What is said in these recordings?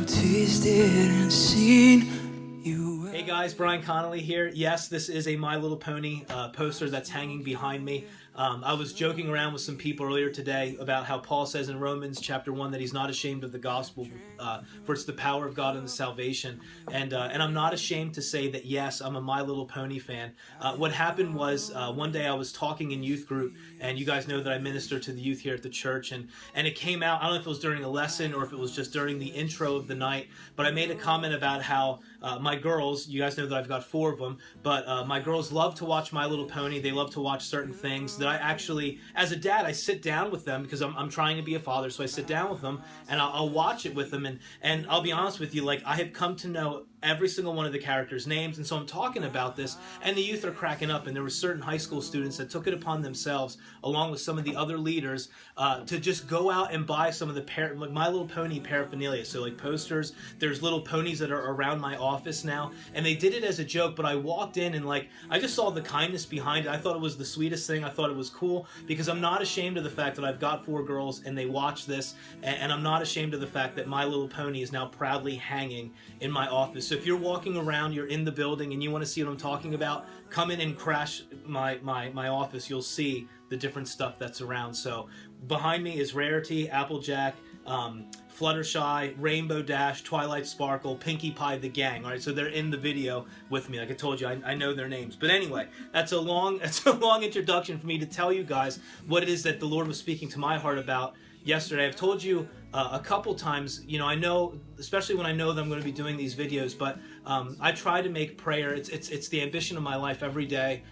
tasted and seen you. Hey guys, Brian Connolly here. Yes, this is a My Little Pony poster that's hanging behind me. I was joking around with some people earlier today about how Paul says in Romans chapter 1 that he's not ashamed of the gospel, for it's the power of God and the salvation. And I'm not ashamed to say that, yes, I'm a My Little Pony fan. What happened was one day I was talking in youth group, and you guys know that I minister to the youth here at the church, and it came out, I don't know if it was during a lesson or if it was just during the intro of the night, but I made a comment about how my girls, you guys know that I've got 4 of them, but my girls love to watch My Little Pony. They love to watch certain things that I actually, as a dad, I sit down with them because I'm trying to be a father, so I sit down with them and I'll watch it with them, and I'll be honest with you, like, I have come to know every single one of the characters' names, and so I'm talking about this, and the youth are cracking up, and there were certain high school students that took it upon themselves, along with some of the other leaders, to just go out and buy some of the like My Little Pony paraphernalia, so like posters, there's little ponies that are around my office now, and they did it as a joke, but I walked in and like, I just saw the kindness behind it. I thought it was the sweetest thing. I thought it was cool, because I'm not ashamed of the fact that I've got 4 girls, and they watch this, and I'm not ashamed of the fact that My Little Pony is now proudly hanging in my office. So if you're walking around, you're in the building, and you want to see what I'm talking about, come in and crash my office. You'll see the different stuff that's around. So behind me is Rarity, Applejack, Fluttershy, Rainbow Dash, Twilight Sparkle, Pinkie Pie, the gang. All right, so they're in the video with me. Like I told you, I know their names. But anyway, that's a long introduction for me to tell you guys what it is that the Lord was speaking to my heart about yesterday. I've told you a couple times, you know, I know, especially when I know that I'm going to be doing these videos, but I try to make prayer, it's the ambition of my life every day,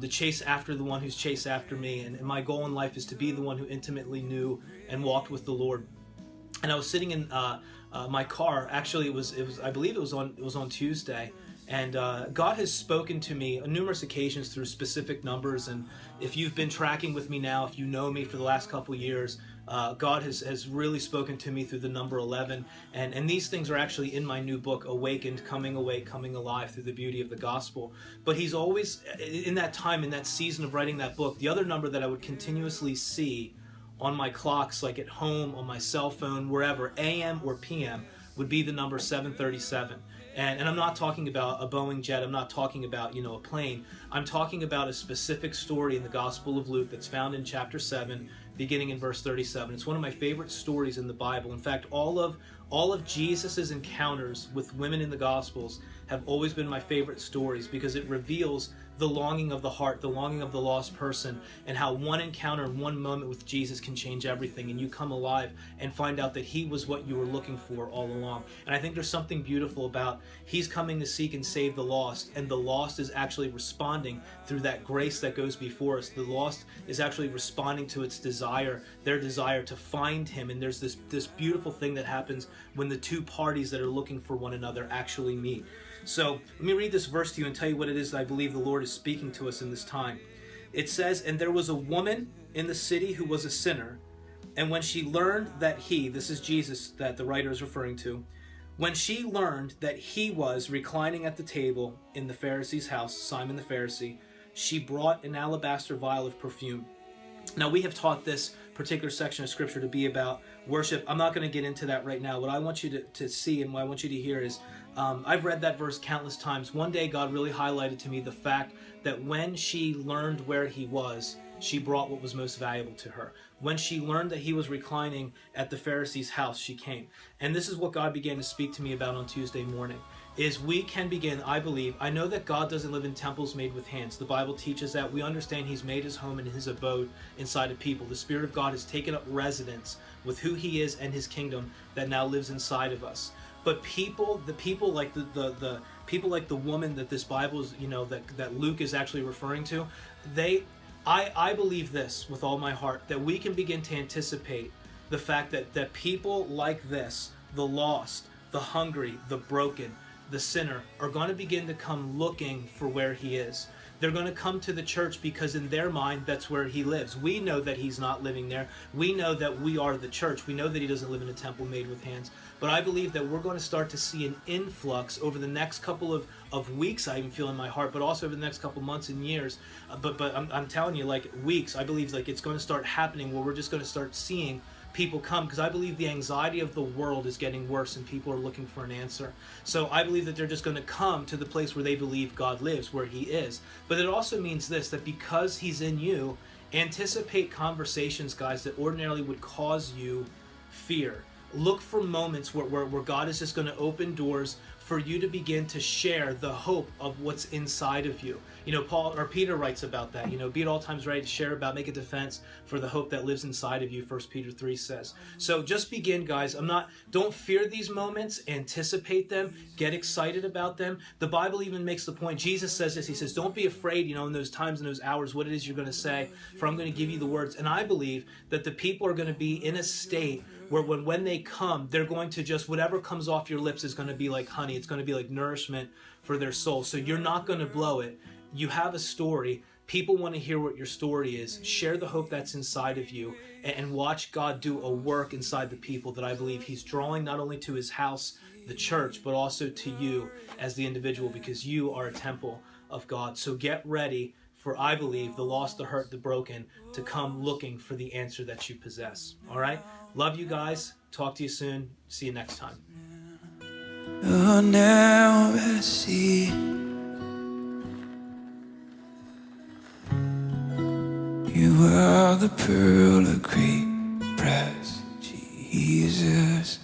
to chase after the one who's chased after me, and my goal in life is to be the one who intimately knew and walked with the Lord. And I was sitting in my car, actually it was I believe it was on Tuesday, and God has spoken to me on numerous occasions through specific numbers, and if you've been tracking with me now, if you know me for the last couple years, God has really spoken to me through the number 11, and these things are actually in my new book, Awakened, Coming Awake, Coming Alive Through the Beauty of the Gospel. But he's always, in that time, in that season of writing that book, the other number that I would continuously see on my clocks, like at home, on my cell phone, wherever, AM or PM, would be the number 737. And I'm not talking about a Boeing jet, I'm not talking about, you know, a plane. I'm talking about a specific story in the Gospel of Luke that's found in chapter 7, beginning in verse 37. It's one of my favorite stories in the Bible. In fact, all of Jesus's encounters with women in the Gospels have always been my favorite stories, because it reveals the longing of the heart, the longing of the lost person, and how one encounter and one moment with Jesus can change everything, and you come alive and find out that he was what you were looking for all along. And I think there's something beautiful about he's coming to seek and save the lost, and the lost is actually responding through that grace that goes before us. The lost is actually responding to its desire, their desire to find him, and there's this beautiful thing that happens when the two parties that are looking for one another actually meet. So let me read this verse to you and tell you what it is that I believe the Lord is speaking to us in this time. It says, "And there was a woman in the city who was a sinner, and when she learned that he," this is Jesus that the writer is referring to, "when she learned that he was reclining at the table in the Pharisee's house," Simon the Pharisee, "she brought an alabaster vial of perfume." Now, we have taught this particular section of scripture to be about worship. I'm not going to get into that right now. What I want you to see and what I want you to hear is, I've read that verse countless times. One day God really highlighted to me the fact that when she learned where he was, she brought what was most valuable to her. When she learned that he was reclining at the Pharisee's house, she came. And this is what God began to speak to me about on Tuesday morning, is we can begin, I believe, I know that God doesn't live in temples made with hands. The Bible teaches that. We understand he's made his home and his abode inside of people. The Spirit of God has taken up residence with who he is and his kingdom that now lives inside of us. But the people like the people like the woman that this Bible is, you know, that Luke is actually referring to, I believe this with all my heart, that we can begin to anticipate the fact that people like this, the lost, the hungry, the broken, the sinner, are going to begin to come looking for where he is. They're going to come to the church because in their mind, that's where he lives. We know that he's not living there. We know that we are the church. We know that he doesn't live in a temple made with hands. But I believe that we're going to start to see an influx over the next couple of weeks, I even feel in my heart, but also over the next couple months and years. But I'm telling you, like weeks, I believe like it's going to start happening where we're just going to start seeing people come, because I believe the anxiety of the world is getting worse and people are looking for an answer. So I believe that they're just going to come to the place where they believe God lives, where he is. But it also means this, that because he's in you, anticipate conversations, guys, that ordinarily would cause you fear. Look for moments where God is just going to open doors for you to begin to share the hope of what's inside of you. You know, Peter writes about that. You know, be at all times ready to share about, make a defense for the hope that lives inside of you, 1 Peter 3 says. So just begin, guys. Don't fear these moments, anticipate them, get excited about them. The Bible even makes the point, Jesus says this, he says, don't be afraid, you know, in those times, in those hours, what it is you're going to say, for I'm going to give you the words. And I believe that the people are going to be in a state where when they come, they're going to just, whatever comes off your lips is going to be like honey. It's going to be like nourishment for their soul. So you're not going to blow it. You have a story. People want to hear what your story is. Share the hope that's inside of you and watch God do a work inside the people that I believe he's drawing not only to his house, the church, but also to you as the individual, because you are a temple of God. So get ready for, I believe, the lost, the hurt, the broken to come looking for the answer that you possess. All right? Love you guys. Talk to you soon. See you next time. Oh, now I see you are the pearl of great price, Jesus.